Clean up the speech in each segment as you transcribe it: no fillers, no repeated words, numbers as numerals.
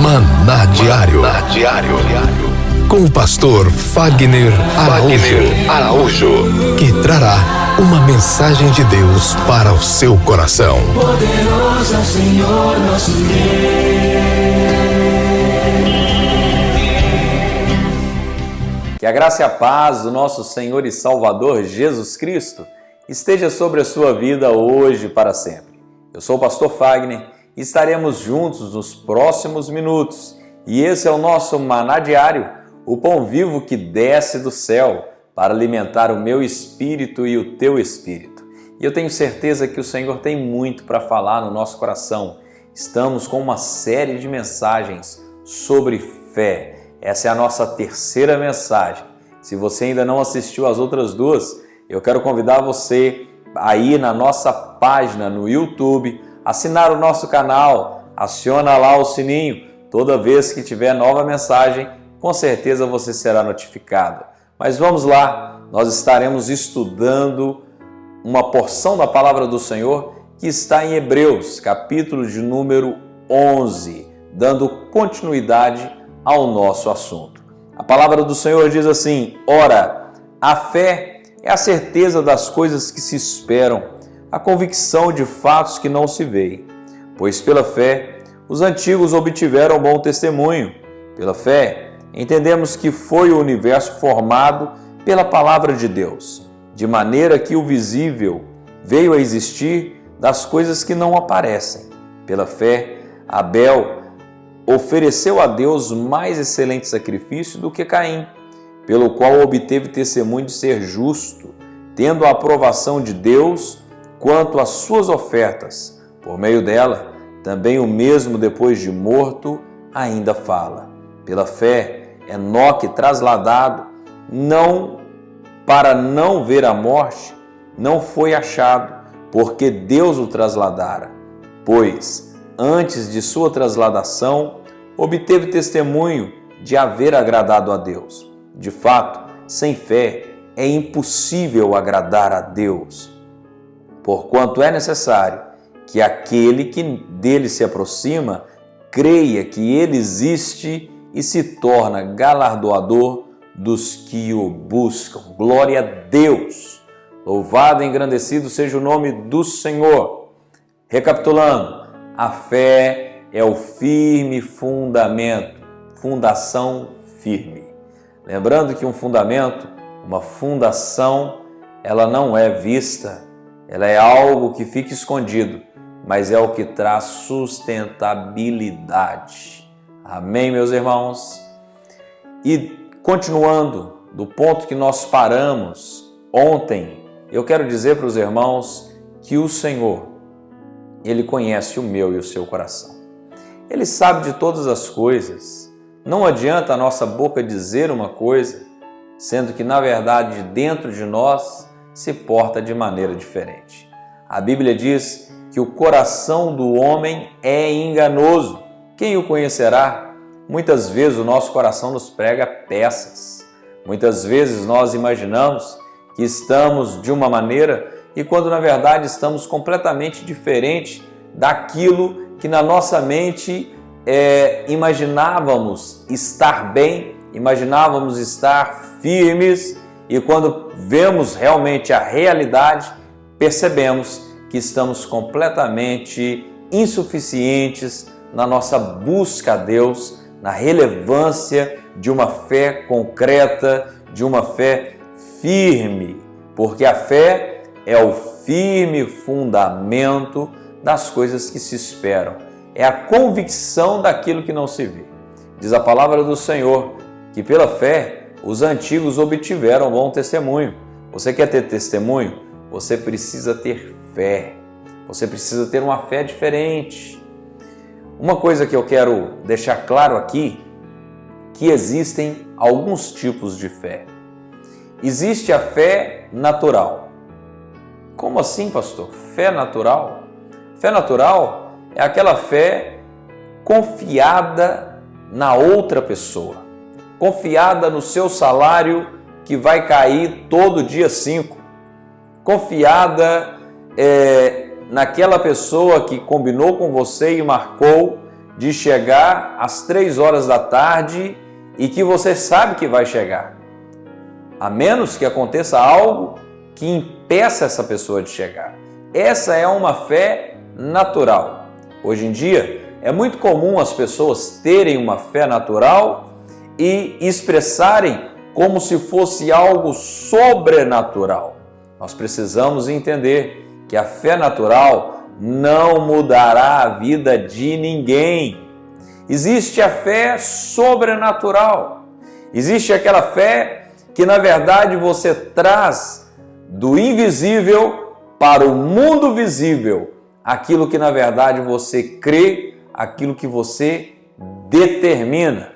Maná Diário. Com o pastor Fagner Araújo, que trará uma mensagem de Deus para o seu coração. Poderoso é o Senhor nosso Deus. Que a graça e a paz do nosso Senhor e Salvador Jesus Cristo esteja sobre a sua vida hoje e para sempre. Eu sou o pastor Fagner e estaremos juntos nos próximos minutos. E esse é o nosso Maná Diário, o pão vivo que desce do céu para alimentar o meu espírito e o teu espírito. E eu tenho certeza que o Senhor tem muito para falar no nosso coração. Estamos com uma série de mensagens sobre fé. Essa é a nossa terceira mensagem. Se você ainda não assistiu às outras duas, eu quero convidar você a ir na nossa página no YouTube, assinar o nosso canal, aciona lá o sininho. Toda vez que tiver nova mensagem, com certeza você será notificado. Mas vamos lá, nós estaremos estudando uma porção da palavra do Senhor que está em Hebreus, capítulo de número 11, dando continuidade ao nosso assunto. A palavra do Senhor diz assim: ora, a fé é a certeza das coisas que se esperam, a convicção de fatos que não se veem. Pois pela fé os antigos obtiveram bom testemunho. Pela fé entendemos que foi o universo formado pela palavra de Deus, de maneira que o visível veio a existir das coisas que não aparecem. Pela fé, Abel ofereceu a Deus mais excelente sacrifício do que Caim, pelo qual obteve testemunho de ser justo, tendo a aprovação de Deus quanto às suas ofertas. Por meio dela, também o mesmo depois de morto ainda fala. Pela fé, Enoque, trasladado, para não ver a morte, não foi achado, porque Deus o trasladara. Pois, antes de sua trasladação, obteve testemunho de haver agradado a Deus. De fato, sem fé é impossível agradar a Deus, porquanto é necessário que aquele que dele se aproxima creia que ele existe e se torna galardoador dos que o buscam. Glória a Deus! Louvado e engrandecido seja o nome do Senhor. Recapitulando, a fé é o firme fundamento, fundação firme. Lembrando que um fundamento, uma fundação, ela não é vista, ela é algo que fica escondido, mas é o que traz sustentabilidade. Amém, meus irmãos? E continuando do ponto que nós paramos ontem, eu quero dizer para os irmãos que o Senhor, Ele conhece o meu e o seu coração. Ele sabe de todas as coisas. Não adianta a nossa boca dizer uma coisa, sendo que, na verdade, dentro de nós se porta de maneira diferente. A Bíblia diz que o coração do homem é enganoso. Quem o conhecerá? Muitas vezes o nosso coração nos prega peças. Muitas vezes nós imaginamos que estamos de uma maneira e quando na verdade estamos completamente diferente daquilo que na nossa mente imaginávamos estar bem, imaginávamos estar firmes, e quando vemos realmente a realidade, percebemos que estamos completamente insuficientes na nossa busca a Deus, na relevância de uma fé concreta, de uma fé firme, porque a fé é o firme fundamento das coisas que se esperam. É a convicção daquilo que não se vê. Diz a palavra do Senhor que pela fé os antigos obtiveram bom testemunho. Você quer ter testemunho? Você precisa ter fé. Você precisa ter uma fé diferente. Uma coisa que eu quero deixar claro aqui, que existem alguns tipos de fé. Existe a fé natural. Como assim, pastor? Fé natural? Fé natural é aquela fé confiada na outra pessoa, confiada no seu salário que vai cair todo dia 5, confiada naquela pessoa que combinou com você e marcou de chegar às 3 horas da tarde e que você sabe que vai chegar, a menos que aconteça algo que impeça essa pessoa de chegar. Essa é uma fé natural. Hoje em dia, é muito comum as pessoas terem uma fé natural e expressarem como se fosse algo sobrenatural. Nós precisamos entender que a fé natural não mudará a vida de ninguém. Existe a fé sobrenatural. Existe aquela fé que, na verdade, você traz do invisível para o mundo visível aquilo que, na verdade, você crê, aquilo que você determina.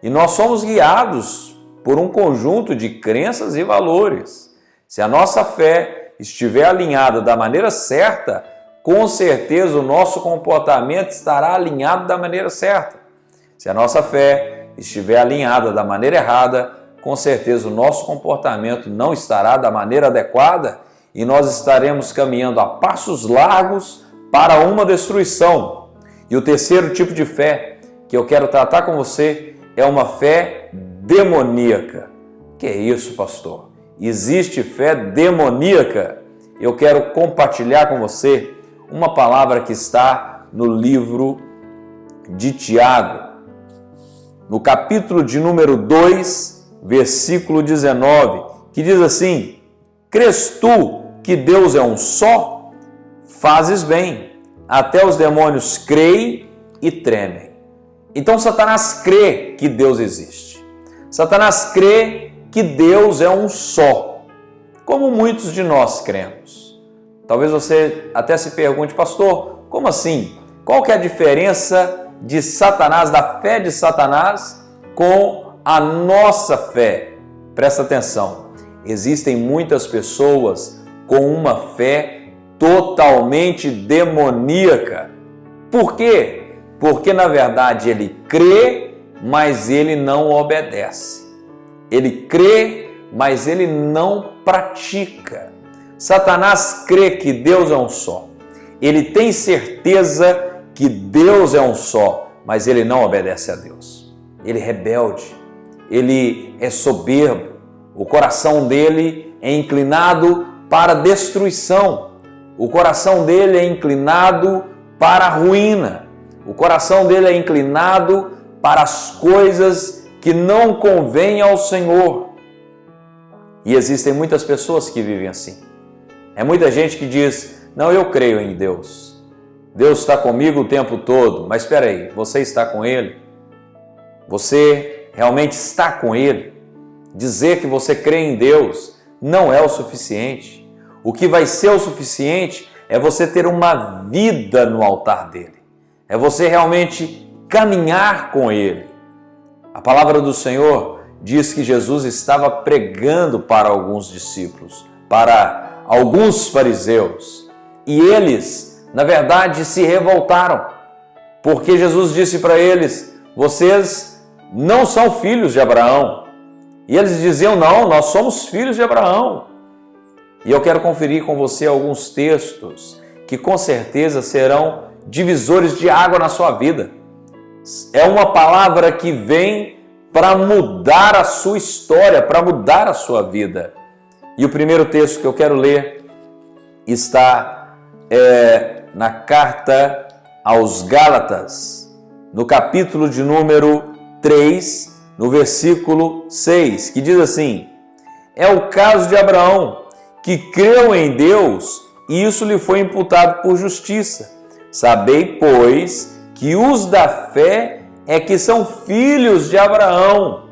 E nós somos guiados por um conjunto de crenças e valores. Se a nossa fé estiver alinhada da maneira certa, com certeza o nosso comportamento estará alinhado da maneira certa. Se a nossa fé estiver alinhada da maneira errada, com certeza o nosso comportamento não estará da maneira adequada e nós estaremos caminhando a passos largos para uma destruição. E o terceiro tipo de fé que eu quero tratar com você é uma fé demoníaca. Que é isso, pastor? Existe fé demoníaca? Eu quero compartilhar com você uma palavra que está no livro de Tiago, no capítulo de número 2, versículo 19, que diz assim: crês tu que Deus é um só? Fazes bem, até os demônios creem e tremem. Então Satanás crê que Deus existe. Satanás crê que Deus é um só, como muitos de nós cremos. Talvez você até se pergunte, pastor, como assim? Qual que é a diferença de Satanás, da fé de Satanás, com a nossa fé? Presta atenção, existem muitas pessoas com uma fé totalmente demoníaca. Por quê? Porque na verdade ele crê, mas ele não obedece. Ele crê, mas ele não pratica. Satanás crê que Deus é um só. Ele tem certeza que Deus é um só, mas ele não obedece a Deus. Ele é rebelde, ele é soberbo, o coração dele é inclinado para a destruição, o coração dele é inclinado para a ruína, o coração dele é inclinado para as coisas que não convêm ao Senhor. E existem muitas pessoas que vivem assim. É muita gente que diz, não, eu creio em Deus. Deus está comigo o tempo todo. Mas espera aí, você está com Ele? Você realmente está com Ele? Dizer que você crê em Deus não é o suficiente. O que vai ser o suficiente é você ter uma vida no altar dele. É você realmente caminhar com Ele. A palavra do Senhor diz que Jesus estava pregando para alguns discípulos, para alguns fariseus, e eles, na verdade, se revoltaram, porque Jesus disse para eles, vocês não são filhos de Abraão. E eles diziam, não, nós somos filhos de Abraão. E eu quero conferir com você alguns textos que com certeza serão divisores de água na sua vida. É uma palavra que vem para mudar a sua história, para mudar a sua vida. E o primeiro texto que eu quero ler está na carta aos Gálatas, no capítulo de número 3, no versículo 6, que diz assim: é o caso de Abraão, que creu em Deus e isso lhe foi imputado por justiça. Sabei, pois, que os da fé é que são filhos de Abraão.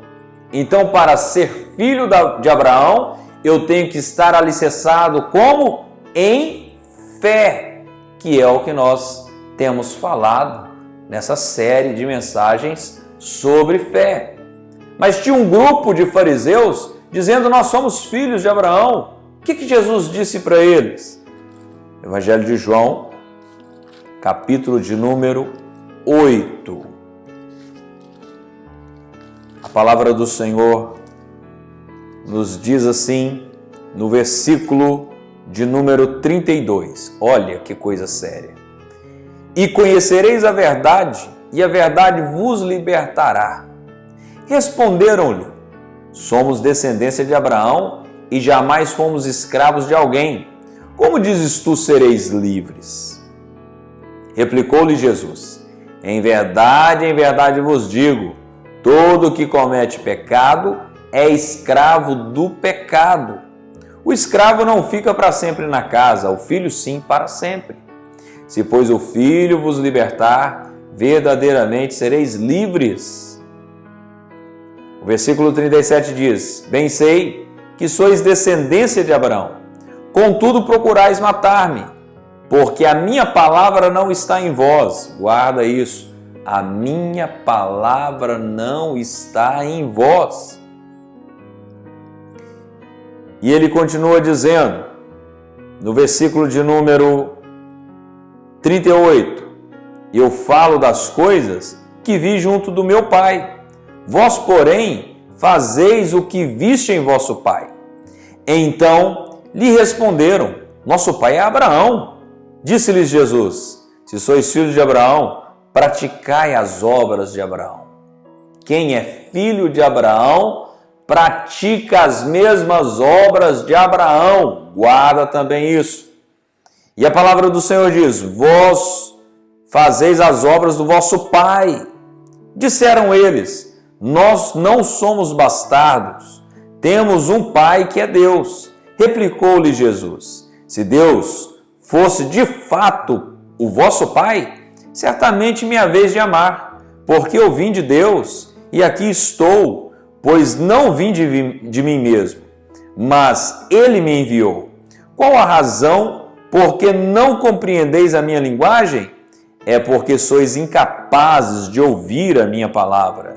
Então, para ser filho de Abraão, eu tenho que estar alicerçado como? Em fé, que é o que nós temos falado nessa série de mensagens sobre fé. Mas tinha um grupo de fariseus dizendo, nós somos filhos de Abraão. O que Jesus disse para eles? Evangelho de João, capítulo de número 8. A palavra do Senhor nos diz assim, no versículo de número 32. Olha que coisa séria. E conhecereis a verdade, e a verdade vos libertará. Responderam-lhe: somos descendência de Abraão e jamais fomos escravos de alguém. Como dizes tu sereis livres? Replicou-lhe Jesus: em verdade vos digo, todo que comete pecado é escravo do pecado. O escravo não fica para sempre na casa, o filho sim para sempre. Se, pois, o Filho vos libertar, verdadeiramente sereis livres. O versículo 37 diz: bem sei que sois descendência de Abraão, contudo procurais matar-me, porque a minha palavra não está em vós. Guarda isso, a minha palavra não está em vós. E ele continua dizendo, no versículo de número 38, eu falo das coisas que vi junto do meu Pai. Vós, porém, fazeis o que viste em vosso pai. Então lhe responderam: nosso pai é Abraão. Disse-lhes Jesus: se sois filhos de Abraão, praticai as obras de Abraão. Quem é filho de Abraão, pratica as mesmas obras de Abraão. Guarda também isso. E a palavra do Senhor diz: vós fazeis as obras do vosso pai. Disseram eles: nós não somos bastardos, temos um pai que é Deus. Replicou-lhe Jesus: se Deus fosse de fato o vosso pai, certamente me haveis de amar, porque eu vim de Deus e aqui estou, pois não vim de mim mesmo, mas ele me enviou. Qual a razão porque não compreendeis a minha linguagem? É porque sois incapazes de ouvir a minha palavra.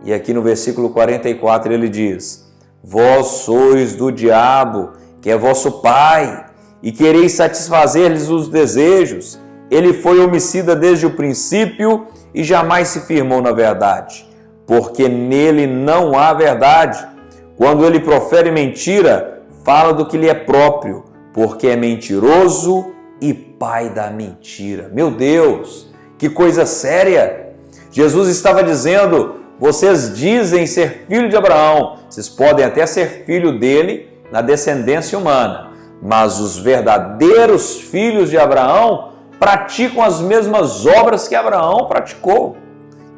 E aqui no versículo 44 ele diz: vós sois do diabo, que é vosso pai, e quereis satisfazer-lhes os desejos. Ele foi homicida desde o princípio e jamais se firmou na verdade, porque nele não há verdade. Quando ele profere mentira, fala do que lhe é próprio, porque é mentiroso e pai da mentira. Meu Deus, que coisa séria! Jesus estava dizendo: vocês dizem ser filho de Abraão, vocês podem até ser filho dele na descendência humana, mas os verdadeiros filhos de Abraão praticam as mesmas obras que Abraão praticou.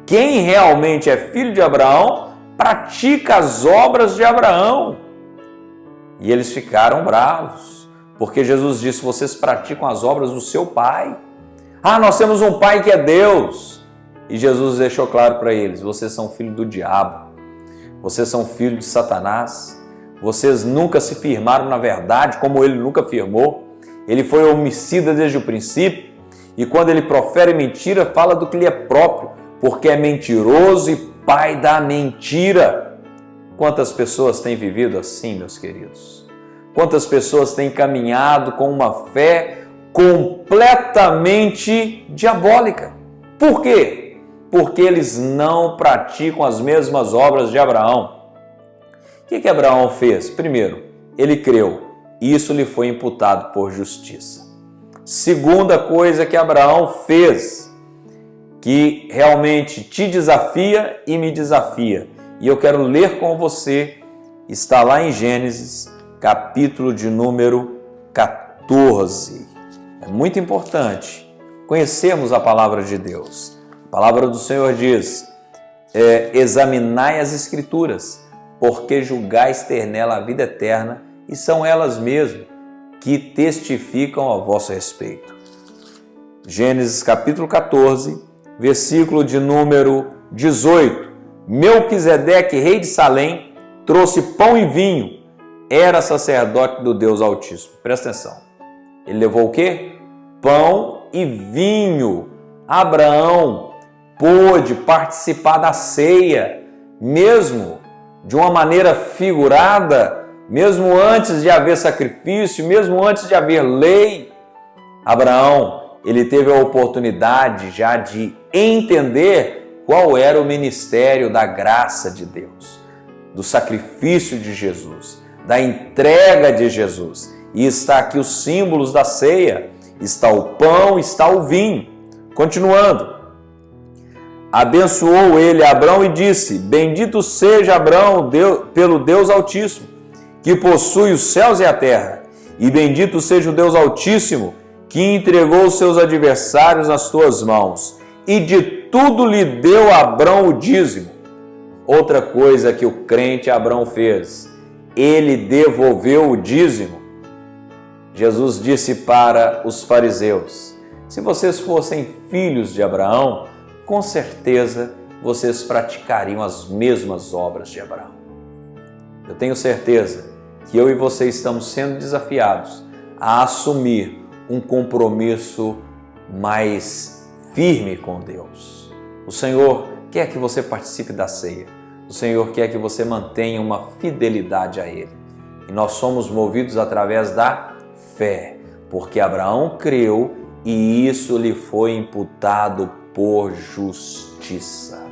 Quem realmente é filho de Abraão pratica as obras de Abraão. E eles ficaram bravos, porque Jesus disse: vocês praticam as obras do seu pai. Ah, nós temos um pai que é Deus. E Jesus deixou claro para eles: vocês são filhos do diabo, vocês são filhos de Satanás, vocês nunca se firmaram na verdade, como ele nunca firmou. Ele foi homicida desde o princípio, e quando ele profere mentira, fala do que lhe é próprio, porque é mentiroso e pai da mentira. Quantas pessoas têm vivido assim, meus queridos? Quantas pessoas têm caminhado com uma fé completamente diabólica? Por quê? Porque eles não praticam as mesmas obras de Abraão. O que Abraão fez? Primeiro, ele creu, e isso lhe foi imputado por justiça. Segunda coisa que Abraão fez, que realmente te desafia e me desafia, e eu quero ler com você, está lá em Gênesis, capítulo de número 14. É muito importante conhecermos a palavra de Deus. A palavra do Senhor diz: examinai as Escrituras, porque julgais ter nela a vida eterna, e são elas mesmas que testificam a vosso respeito. Gênesis capítulo 14, versículo de número 18. Melquisedeque, rei de Salém, trouxe pão e vinho, era sacerdote do Deus Altíssimo. Presta atenção. Ele levou o quê? Pão e vinho. Abraão pôde participar da ceia, mesmo de uma maneira figurada, mesmo antes de haver sacrifício, mesmo antes de haver lei. Abraão, ele teve a oportunidade já de entender qual era o ministério da graça de Deus, do sacrifício de Jesus, da entrega de Jesus. E está aqui os símbolos da ceia. Está o pão, está o vinho. Continuando. Abençoou ele Abrão e disse: Bendito seja Abrão pelo Deus Altíssimo, que possui os céus e a terra. E bendito seja o Deus Altíssimo, que entregou os seus adversários nas tuas mãos. E de tudo lhe deu Abrão o dízimo. Outra coisa que o crente Abrão fez, ele devolveu o dízimo. Jesus disse para os fariseus: se vocês fossem filhos de Abraão, com certeza vocês praticariam as mesmas obras de Abraão. Eu tenho certeza que eu e você estamos sendo desafiados a assumir um compromisso mais firme com Deus. O Senhor quer que você participe da ceia. O Senhor quer que você mantenha uma fidelidade a Ele. E nós somos movidos através da fé, porque Abraão creu e isso lhe foi imputado por justiça.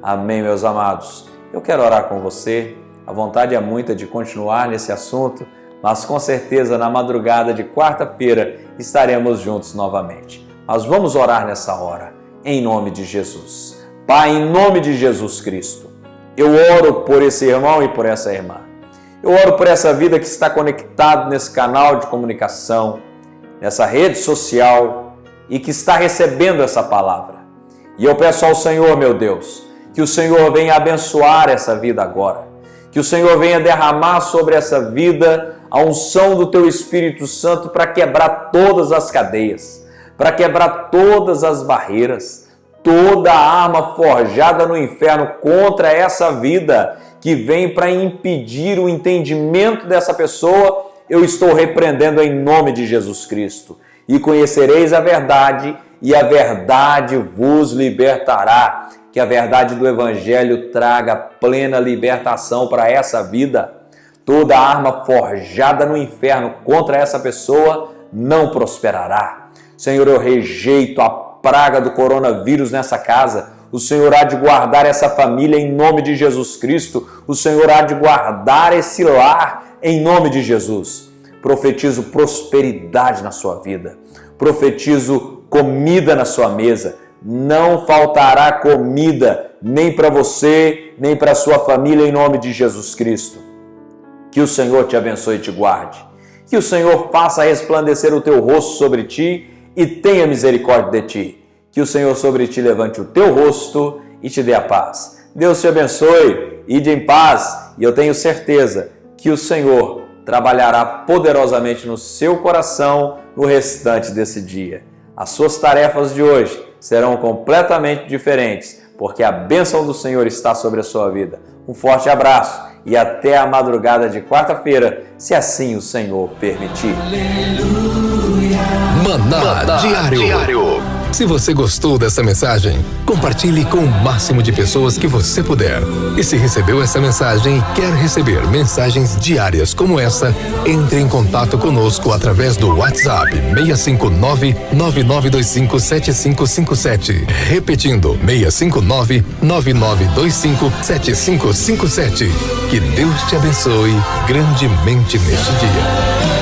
Amém, meus amados? Eu quero orar com você. A vontade é muita de continuar nesse assunto, mas com certeza na madrugada de quarta-feira estaremos juntos novamente. Mas vamos orar nessa hora, em nome de Jesus. Pai, em nome de Jesus Cristo, eu oro por esse irmão e por essa irmã. Eu oro por essa vida que está conectada nesse canal de comunicação, nessa rede social e que está recebendo essa palavra. E eu peço ao Senhor, meu Deus, que o Senhor venha abençoar essa vida agora. Que o Senhor venha derramar sobre essa vida a unção do Teu Espírito Santo para quebrar todas as cadeias, para quebrar todas as barreiras, toda a arma forjada no inferno contra essa vida que vem para impedir o entendimento dessa pessoa, eu estou repreendendo em nome de Jesus Cristo. E conhecereis a verdade, e a verdade vos libertará. Que a verdade do Evangelho traga plena libertação para essa vida. Toda arma forjada no inferno contra essa pessoa não prosperará. Senhor, eu rejeito a praga do coronavírus nessa casa. O Senhor há de guardar essa família em nome de Jesus Cristo. O Senhor há de guardar esse lar em nome de Jesus. Profetizo prosperidade na sua vida. Profetizo comida na sua mesa. Não faltará comida nem para você, nem para a sua família em nome de Jesus Cristo. Que o Senhor te abençoe e te guarde. Que o Senhor faça resplandecer o teu rosto sobre ti e tenha misericórdia de ti. Que o Senhor sobre ti levante o teu rosto e te dê a paz. Deus te abençoe, ide em paz, e eu tenho certeza que o Senhor trabalhará poderosamente no seu coração no restante desse dia. As suas tarefas de hoje serão completamente diferentes, porque a bênção do Senhor está sobre a sua vida. Um forte abraço e até a madrugada de quarta-feira, se assim o Senhor permitir. Maná Diário. Se você gostou dessa mensagem, compartilhe com o máximo de pessoas que você puder. E se recebeu essa mensagem e quer receber mensagens diárias como essa, entre em contato conosco através do WhatsApp 659-9925-7557. Repetindo, 659-9925-7557. Que Deus te abençoe grandemente neste dia.